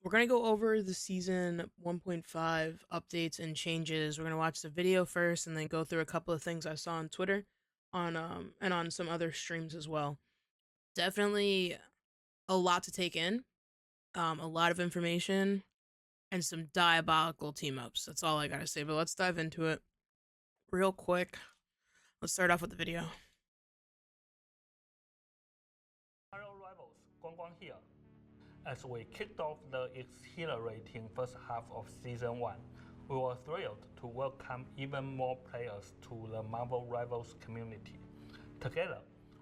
We're going to go over the season 1.5 updates and changes. We're going to watch the video first and then go through a couple of things I saw on Twitter and on some other streams as well. Definitely a lot to take in. A lot of information and some diabolical team ups. That's all I got to say, but let's dive into it real quick. Let's start off with the video. Hello rivals, Guangguang here. As we kicked off the exhilarating first half of Season 1, we were thrilled to welcome even more players to the Marvel Rivals community. Together,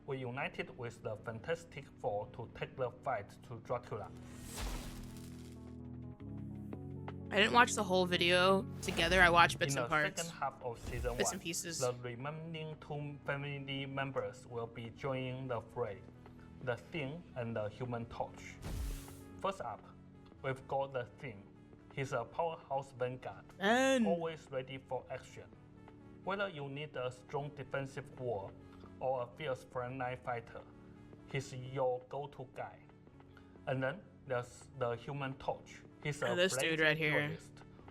we united with the Fantastic Four to take the fight to Dracula. I didn't watch the whole video together. I watched bits and parts. In the second half of Season 1, and pieces. The remaining two family members will be joining the fray, the Thing and the Human Torch. First up, we've got the Thing. He's a powerhouse vanguard, always ready for action. Whether you need a strong defensive wall or a fierce frontline fighter, he's your go-to guy. And then there's the Human Torch. He's a this dude right here,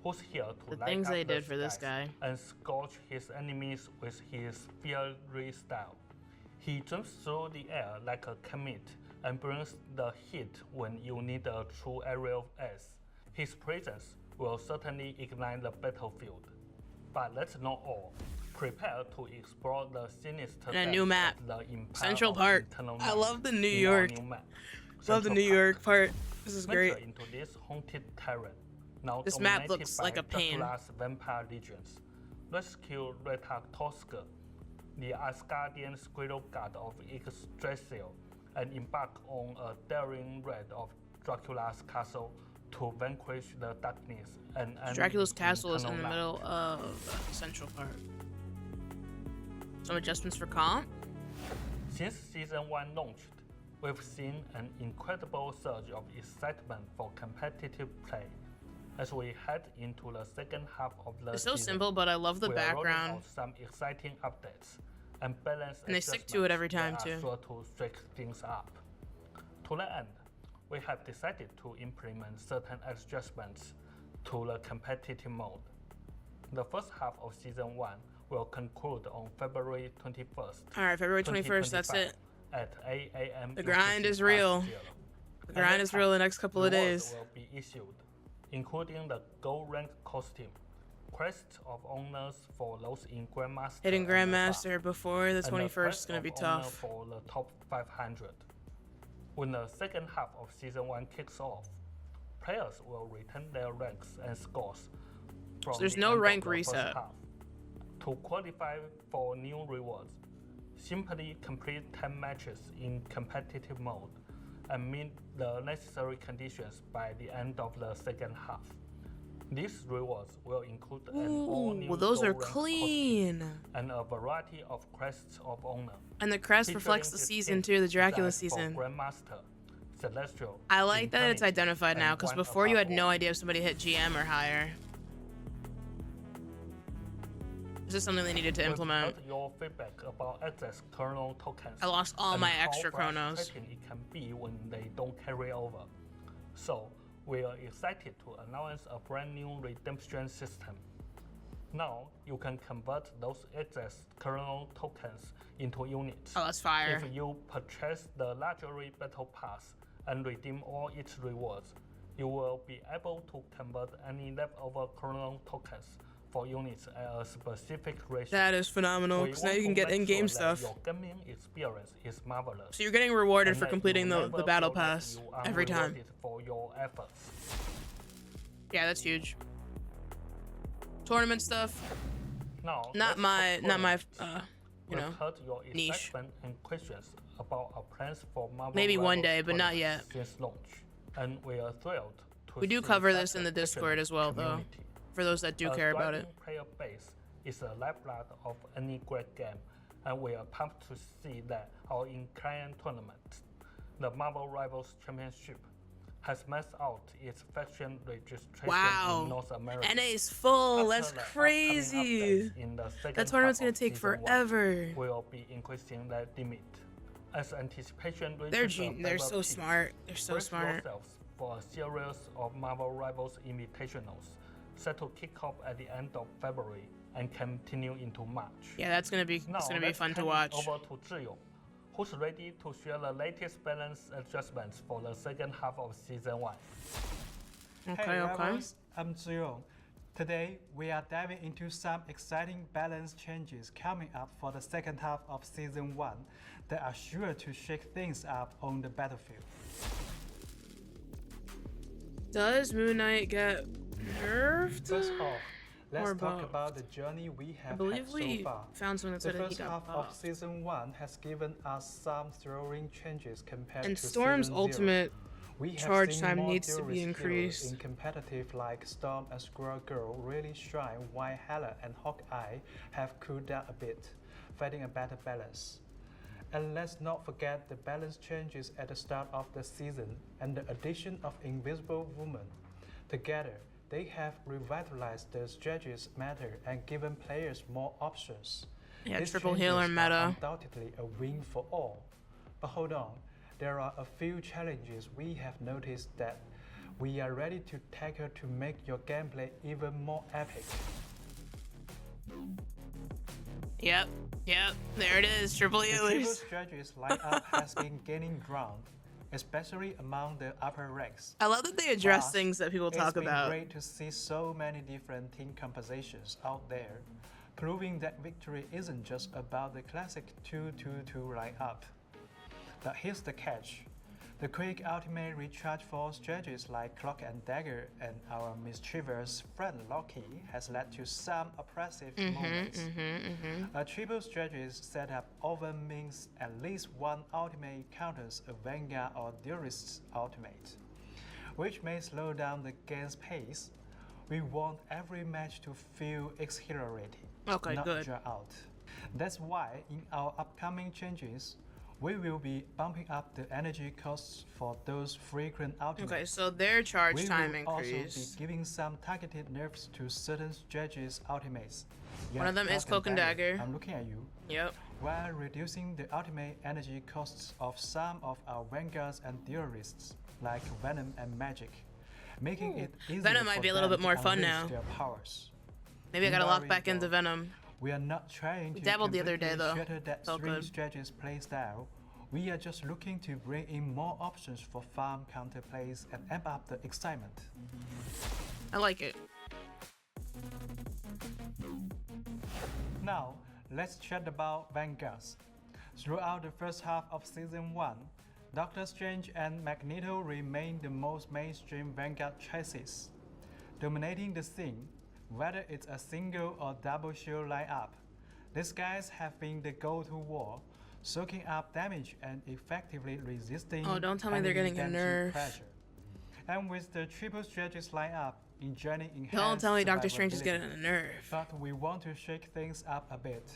who's here to the things they did for this guy and scorch his enemies with his fiery style. He jumps through the air like a comet and brings the heat when you need a true aerial ace. His presence will certainly ignite the battlefield. But that's not all. Prepare to explore the sinister and a new map, the Empire Central Park. I love the New York. Love the New York part. This is great. Into this haunted terrain. Now this map looks like a pain. Vampire legions. Rescue Reta Tosca, the Asgardian squirrel god of Yggdrasil, and embark on a daring raid of Dracula's castle to vanquish the darkness and Dracula's castle is in the middle of Central Park. Some adjustments for comp. Since Season 1 launched, we've seen an incredible surge of excitement for competitive play. As we head into the second half of the season, so simple, but I love the background. Some exciting updates and balance, and they stick to it every time too. Sure to shake things up. To that end, we have decided to implement certain adjustments to the competitive mode. The first half of Season 1 will conclude on February 21st. Alright, February 21st, that's it. At 8 a.m. The grind is real. The grind is real the next couple of days. Will be issued, including the gold rank costume, Crest of Honors for those in Grandmaster. Hitting Grandmaster before the 21st is going to be tough. For the top 500. When the second half of Season 1 kicks off, players will return their ranks and scores from there's no rank reset. To qualify for new rewards, simply complete 10 matches in competitive mode and meet the necessary conditions by the end of the second half. These rewards will include an all-new those are clean and a variety of crests of honor. And the crest reflects the season too, the Dracula season. Grandmaster, Celestial, I like that it's identified now, because before you had no idea if somebody hit GM or higher. This is something they needed to implement. Your feedback about access kernel tokens. I lost all my extra chronos. It can be when they don't carry over. So we are excited to announce a brand new redemption system. Now you can convert those excess kernel tokens into units. Oh, that's fire. If you purchase the Luxury Battle Pass and redeem all its rewards, you will be able to convert any leftover kernel tokens for units at a specific ratio. That is phenomenal, because now you can get in-game stuff. Your gaming experience is marvelous. So you're getting rewarded for completing the battle pass every time. For your efforts. Yeah, that's huge. Tournament stuff. Now, not my you know, your niche. And questions about our plans for Marvel maybe one day, but not yet. Since launch, and we are thrilled to we do cover this in the Discord as well, though. For those that do care about it. Player base is the lifeblood of any great game, and we are pumped to see that our in-client tournament, the Marvel Rivals Championship, has maxed out its faction registration in North America. NA is full. That's crazy. That tournament's gonna take forever. We'll be increasing that limit. As anticipation they're so smart. They're so smart. for a series of Marvel Rivals Invitationals set to kick off at the end of February and continue into March. Yeah, that's gonna be fun to watch. Over to Zhiyong, who's ready to share the latest balance adjustments for the second half of Season 1. Hey Rebels, I'm Zhiyong. Today, we are diving into some exciting balance changes coming up for the second half of Season 1 that are sure to shake things up on the battlefield. Does Moon Knight get nerfed? First off, let's Or talk buffed? about the journey we have I believe had we so far. found something that The said that he first got half of buffed. Season 1 has given us some thrilling changes compared And to Storm's Season 0. ultimate We have charge seen time more needs to be duelist heroes increased. in competitive like Storm and Squirrel Girl really shine, while Hela and Hawkeye have cooled down a bit, finding a better balance. And let's not forget the balance changes at the start of the season and the addition of Invisible Woman. Together, they have revitalized the strategies matter and given players more options. Yeah, These triple changes healer are meta. undoubtedly a win for all. But hold on, there are a few challenges we have noticed that we are ready to tackle to make your gameplay even more epic. Yep, there it is, triple The triple healers. strategies lineup has been gaining ground, especially among the upper ranks. I love that they address Plus, things that people talk It's been about. great to see so many different team compositions out there, proving that victory isn't just about the classic 2-2-2 lineup. But here's the catch. The quick ultimate recharge for strategies like Cloak and Dagger and our mischievous friend Loki has led to some oppressive moments. A triple strategist setup often means at least one ultimate counters a Vanguard or Duelist's ultimate, which may slow down the game's pace. We want every match to feel exhilarating, Okay, not good. draw out. That's why in our upcoming changes, we will be bumping up the energy costs for those frequent ultimates. Okay, so their charge We time will also be increase. giving some targeted nerfs to certain strategies' ultimates. One of them is Cloak and Dagger. I'm looking at you. Yep. While reducing the ultimate energy costs of some of our Vanguards and Duelists, like Venom and Magic, making it easier Venom might for be a little them bit more to fun unleash now. their powers. Maybe I gotta Don't lock worry, back into though. Venom. We are not trying to dabbled the other day, completely though. shatter that Felt three good. strategies playstyle. We are just looking to bring in more options for farm counterplays and amp up the excitement. I like it. Now, let's chat about Vanguards. Throughout the first half of Season 1, Doctor Strange and Magneto remain the most mainstream Vanguard chassis, dominating the scene, whether it's a single or double shield lineup. These guys have been the go-to war, soaking up damage and effectively resisting Oh, don't tell me they're enemy getting a damaging nerf. pressure. And with the triple strategies lineup enjoying enhanced Don't tell me Doctor Strange is survivability. getting a nerf. But we want to shake things up a bit.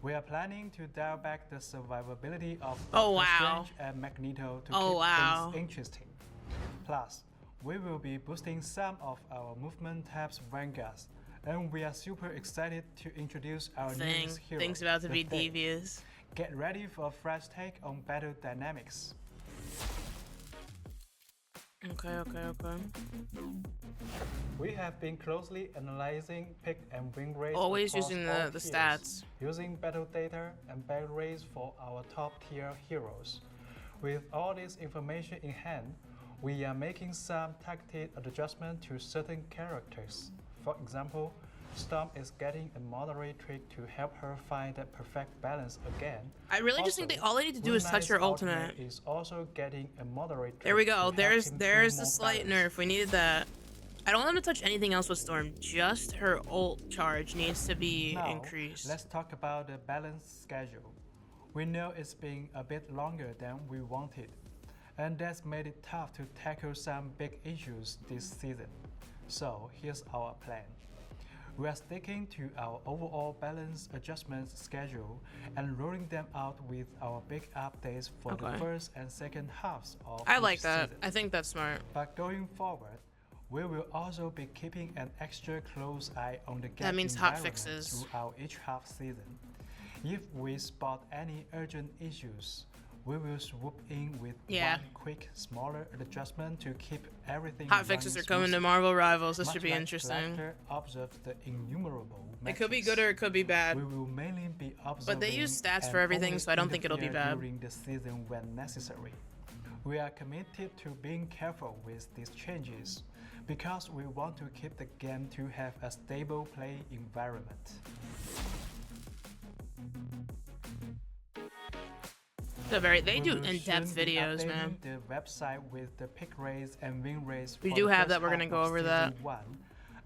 We are planning to dial back the survivability of Oh, Doctor wow. Strange and Magneto to Oh, keep wow. things interesting. Plus, we will be boosting some of our movement tabs Vanguards, and we are super excited to introduce our newest hero. Thing's about to the be Thing. devious. Get ready for a fresh take on battle dynamics. Okay. We have been closely analyzing pick and win rates. Always across using all the tiers, stats. using battle data and battle rates for our top tier heroes. With all this information in hand, we are making some targeted adjustments to certain characters. For example, Storm is getting a moderate trick to help her find that perfect balance again. I really just think all they need to do is touch her ultimate. Is also getting a moderate There we trick to go. help There's him the feel more slight balanced. nerf. We needed that. I don't want them to touch anything else with Storm. Just her ult charge needs to be Now, increased. let's talk about the balance schedule. We know it's been a bit longer than we wanted, and that's made it tough to tackle some big issues this season. So here's our plan. We are sticking to our overall balance adjustments schedule and rolling them out with our big updates for the Okay. first and second halves of I each like that. season. I think that's smart. But going forward, we will also be keeping an extra close eye on the game means hot environment fixes. throughout each half season. If we spot any urgent issues, We will swoop in with Yeah. one quick, smaller adjustment to keep everything Hot fixes are running coming to smoothly. Marvel Rivals. This Much should be like interesting. Collector observed the innumerable It could be matches, good or it could be bad. we will mainly be observing But they use stats and for everything, only so I don't think it'll be interfere bad. during the season when necessary. We are committed to being careful with these changes because we want to keep the game to have a stable play environment. So they We do will in-depth soon be videos, man. updating the website with the pick rates and win rates. We for do the have first that, we're half gonna go of over season that. 1.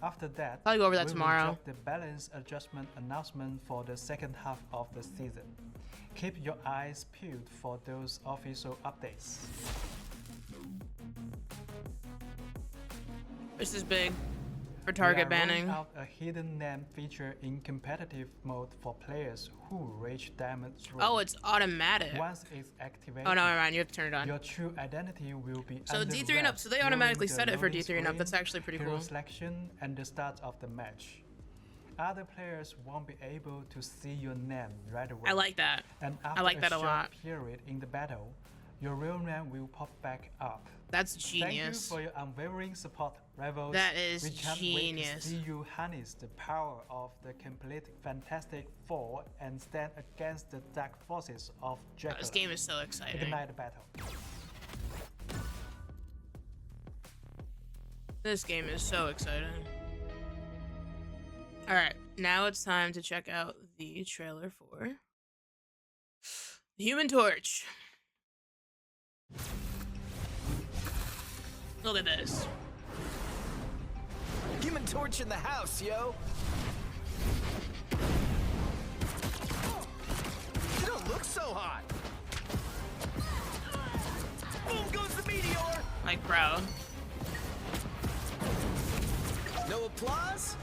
After that, Probably go over that we will tomorrow. drop the balance adjustment announcement for the second half of the season. Keep your eyes peeled for those official updates. This is big for We target are rolling banning. out a hidden name feature in competitive mode for players who reach Diamond 3. Oh, it's automatic. Once it's activated, Oh, no, never mind. You have to turn it on. your true identity will be So under D3 and up, wraps so they during automatically the set it for loading D3 and up. That's screen, actually pretty hero cool. selection, and the start of the match. Other players won't be able to see your name right away. I like that. And after like that a short lot. period in the battle, your real name will pop back up. That's Thank you genius. for your unwavering support, Rebels. That is we can't genius. wait to see you harness the power of the complete Fantastic Four and stand against the dark forces of Dracula. This game is so exciting. Ignite the battle. This game is so exciting. Alright, now it's time to check out the trailer for The Human Torch. Look at this. Human Torch in the house, yo! You don't look so hot! Boom goes the meteor! Like, bro. No applause?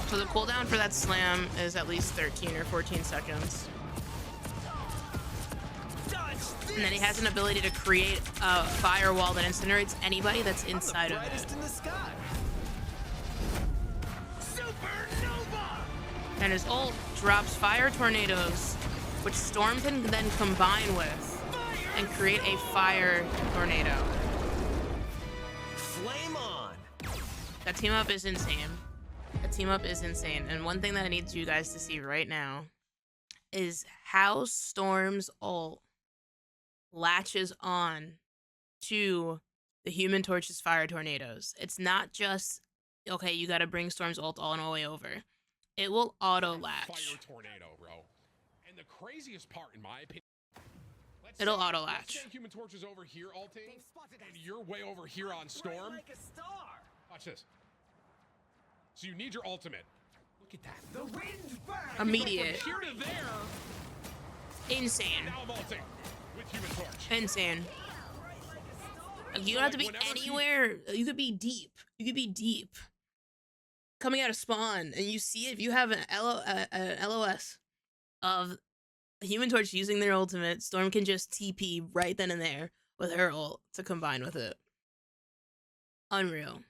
So the cooldown for that slam is at least 13 or 14 seconds. Dodge this! And then he has an ability to create a firewall that incinerates anybody that's I'm inside the of it. brightest in the sky! Supernova! And his ult drops fire tornadoes, which Storm can then combine with and create a fire tornado. Flame on! That team up is insane. That team up is insane. And one thing that I need you guys to see right now is how Storm's ult latches on to the Human Torch's fire tornadoes. It's not just, okay, you gotta bring Storm's ult all the way over. It will auto latch. Fire tornado, bro. And the craziest part, in my opinion, It'll let's auto-latch. say Human Torch is over here ulting, and you're way over here on Storm. Like a star! Watch this. So you need your ultimate. Look at that. The wind's back! Immediate. From here to there, Insane. now I'm ulting with Human Torch. Insane. Like, you don't have to be anywhere. You could be deep. You could be deep. Coming out of spawn, and you see it. If you have an LOS of Human Torch using their ultimate, Storm can just TP right then and there with her ult to combine with it. Unreal.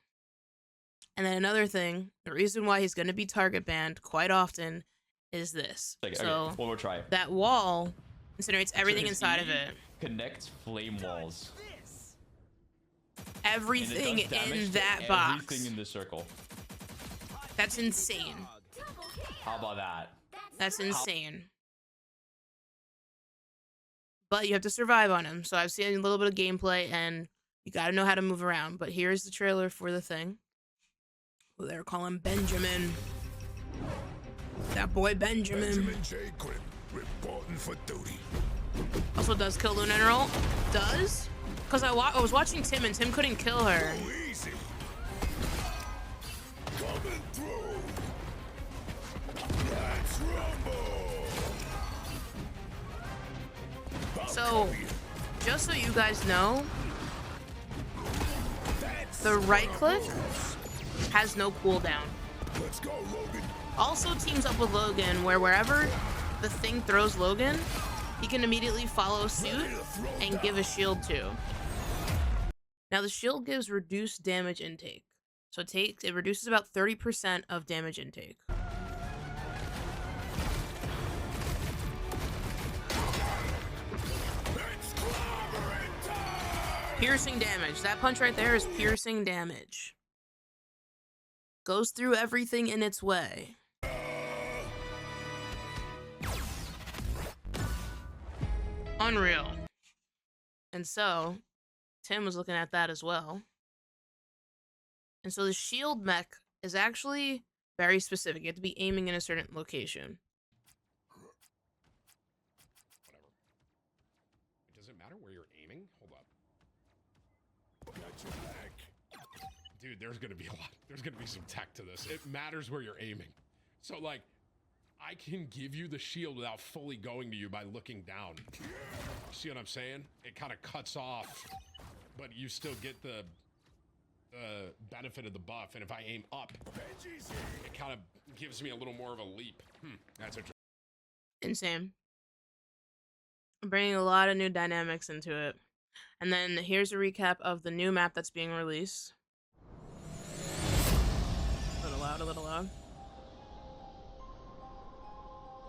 And then another thing, the reason why he's going to be target banned quite often is this. Okay, So one more try. that wall incinerates everything his inside E of it. Connect flame walls. This! And it Everything does damage in to that box. Everything in the circle. That's insane. How about that? That's insane. But you have to survive on him. So I've seen a little bit of gameplay, and you got to know how to move around. But here's the trailer for the thing. Who they're calling Benjamin. That boy Benjamin. Benjamin J. Quinn, reporting for duty. Also does kill Luna in her ult. Does? Because I was watching Tim, and Tim couldn't kill her. Oh, easy. Coming through. Let's rumble. So, just so you guys know, the right click has no cooldown. Let's go, Logan. Also teams up with Logan, where wherever the thing throws Logan, he can immediately follow suit and give a shield to. Now the shield gives reduced damage intake. So it reduces about 30% of damage intake. Let's climb. Piercing damage. That punch right there is piercing damage. Goes through everything in its way. Unreal. And so, Tim was looking at that as well. And so the shield mech is actually very specific. You have to be aiming in a certain location. Whatever. Does it matter where you're aiming? Hold up. Got your back. Dude, there's gonna be a lot. There's gonna be some tech to this. It matters where you're aiming. So like, I can give you the shield without fully going to you by looking down. See what I'm saying? It kind of cuts off, but you still get the benefit of the buff. And if I aim up, it kind of gives me a little more of a leap. That's interesting. Insane. I'm bringing a lot of new dynamics into it. And then here's a recap of the new map that's being released. A little loud, a little loud.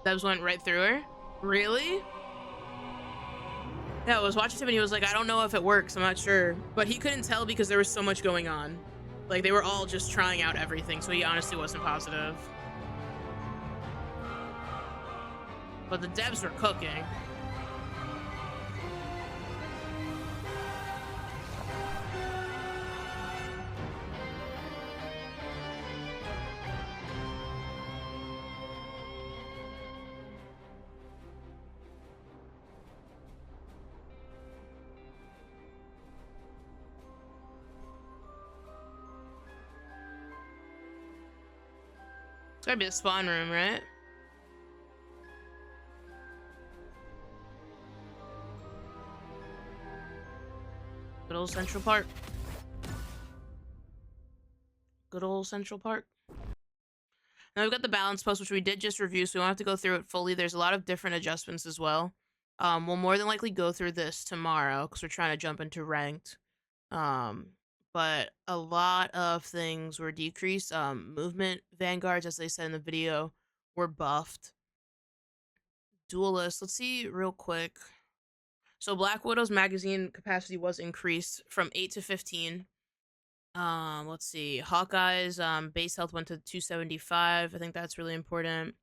Debs went right through her? Really? Yeah, I was watching him and he was like, I don't know if it works, I'm not sure. But he couldn't tell because there was so much going on. Like, they were all just trying out everything, so he honestly wasn't positive. But the devs were cooking. It's gotta be the spawn room, right? Good old Central Park. Good old Central Park. Now we've got the balance post, which we did just review, so we won't have to go through it fully. There's a lot of different adjustments as well. We'll more than likely go through this tomorrow, because we're trying to jump into ranked. But a lot of things were decreased. Movement vanguards, as they said in the video, were buffed. Duelists, let's see real quick. So Black Widow's magazine capacity was increased from 8 to 15. Let's see. Hawkeye's base health went to 275. I think that's really important.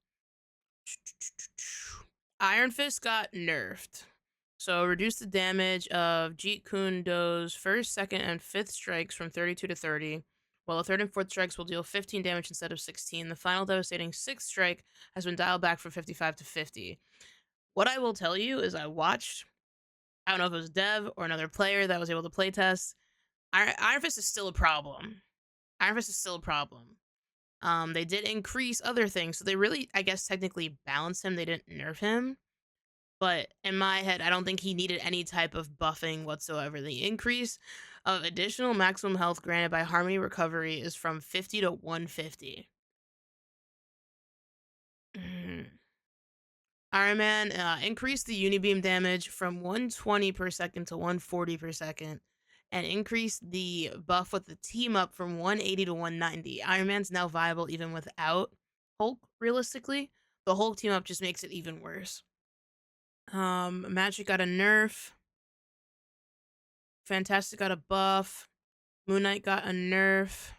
Iron Fist got nerfed. So reduce the damage of Jeet Kune Do's first, second, and fifth strikes from 32 to 30, while the third and fourth strikes will deal 15 damage instead of 16. The final devastating sixth strike has been dialed back from 55 to 50. What I will tell you is I watched, I don't know if it was Dev or another player that was able to playtest. Iron Fist is still a problem. Iron Fist is still a problem. They did increase other things, so they really, I guess, technically balanced him. They didn't nerf him. But in my head, I don't think he needed any type of buffing whatsoever. The increase of additional maximum health granted by Harmony Recovery is from 50 to 150. Iron Man increased the Unibeam damage from 120 per second to 140 per second. And increased the buff with the team up from 180 to 190. Iron Man's now viable even without Hulk, realistically. The Hulk team up just makes it even worse. Magic got a nerf. Fantastic got a buff. Moon Knight got a nerf.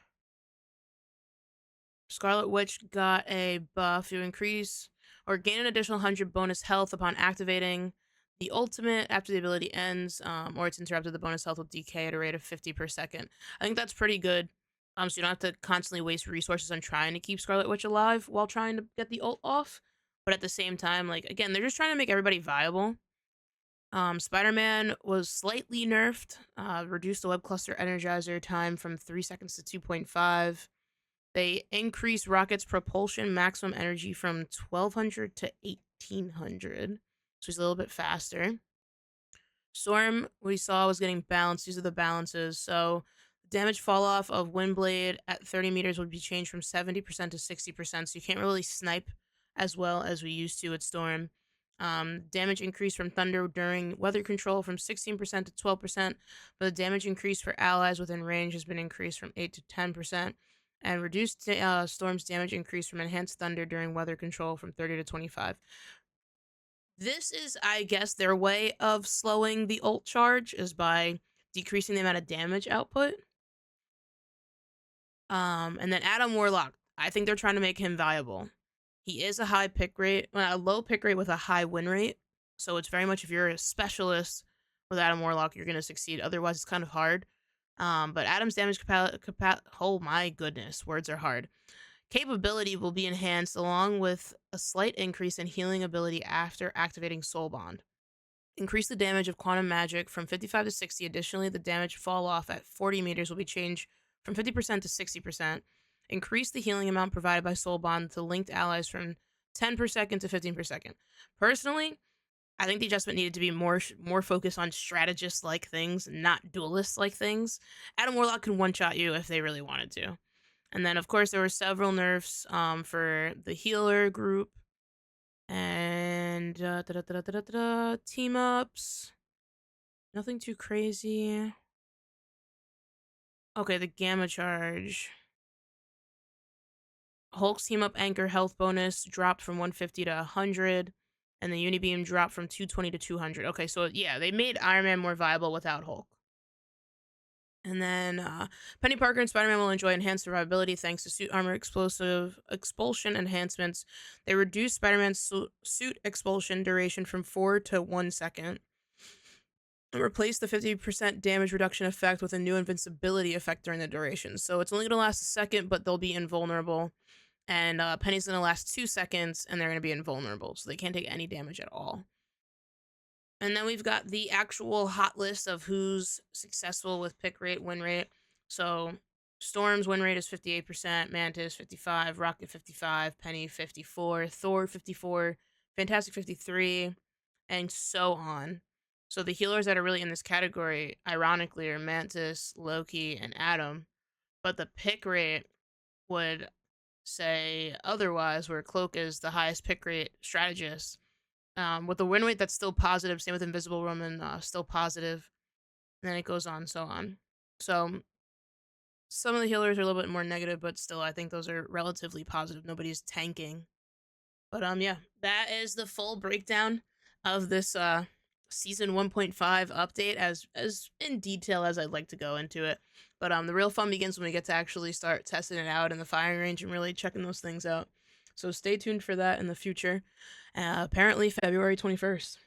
Scarlet Witch got a buff to increase or gain an additional 100 bonus health upon activating the ultimate after the ability ends, or it's interrupted. The bonus health will decay at a rate of 50 per second. I think that's pretty good. So you don't have to constantly waste resources on trying to keep Scarlet Witch alive while trying to get the ult off. But at the same time, like, again, they're just trying to make everybody viable. Spider-Man was slightly nerfed. Reduced the web cluster energizer time from 3 seconds to 2.5. They increased Rocket's propulsion maximum energy from 1200 to 1800. So he's a little bit faster. Storm, we saw, was getting balanced. These are the balances. So damage fall off of Windblade at 30 meters would be changed from 70% to 60%. So you can't really snipe as well as we used to at Storm. Damage increase from Thunder during weather control from 16% to 12%. But the damage increase for allies within range has been increased from 8 to 10%. And reduced Storm's damage increase from enhanced Thunder during weather control from 30 to 25. This is, I guess, their way of slowing the ult charge is by decreasing the amount of damage output. And then Adam Warlock, I think they're trying to make him viable. He is a high pick rate, well, a low pick rate with a high win rate. So it's very much, if you're a specialist with Adam Warlock, you're going to succeed. Otherwise, it's kind of hard. But Adam's damage oh my goodness, words are hard. Capability will be enhanced along with a slight increase in healing ability after activating Soul Bond. Increase the damage of Quantum Magic from 55 to 60. Additionally, the damage fall off at 40 meters will be changed from 50% to 60%. Increase the healing amount provided by Soul Bond to linked allies from 10 per second to 15 per second. Personally, I think the adjustment needed to be more focused on strategist-like things, not duelist-like things. Adam Warlock can one-shot you if they really wanted to. And then, of course, there were several nerfs for the healer group. And team-ups. Nothing too crazy. Okay, the Gamma Charge. Hulk's team-up anchor health bonus dropped from 150 to 100. And the Unibeam dropped from 220 to 200. Okay, so yeah, they made Iron Man more viable without Hulk. And then Penny Parker and Spider-Man will enjoy enhanced survivability thanks to suit armor expulsion enhancements. They reduced Spider-Man's suit expulsion duration from 4 to 1 second. And replaced the 50% damage reduction effect with a new invincibility effect during the duration. So it's only going to last a second, but they'll be invulnerable. And Penny's going to last 2 seconds, and they're going to be invulnerable. So they can't take any damage at all. And then we've got the actual hot list of who's successful with pick rate, win rate. So Storm's win rate is 58%, Mantis 55%, Rocket 55%, Penny 54%, Thor 54%, Fantastic 53%, and so on. So the healers that are really in this category, ironically, are Mantis, Loki, and Adam. But the pick rate would say otherwise, where Cloak is the highest pick rate strategist. With the win rate that's still positive, same with Invisible Woman, still positive. And then it goes on, so on. So some of the healers are a little bit more negative, but still, I think those are relatively positive. Nobody's tanking. But yeah, that is the full breakdown of this season 1.5 update, as in detail as I'd like to go into it. But the real fun begins when we get to actually start testing it out in the firing range and really checking those things out. So stay tuned for that in the future. Apparently February 21st.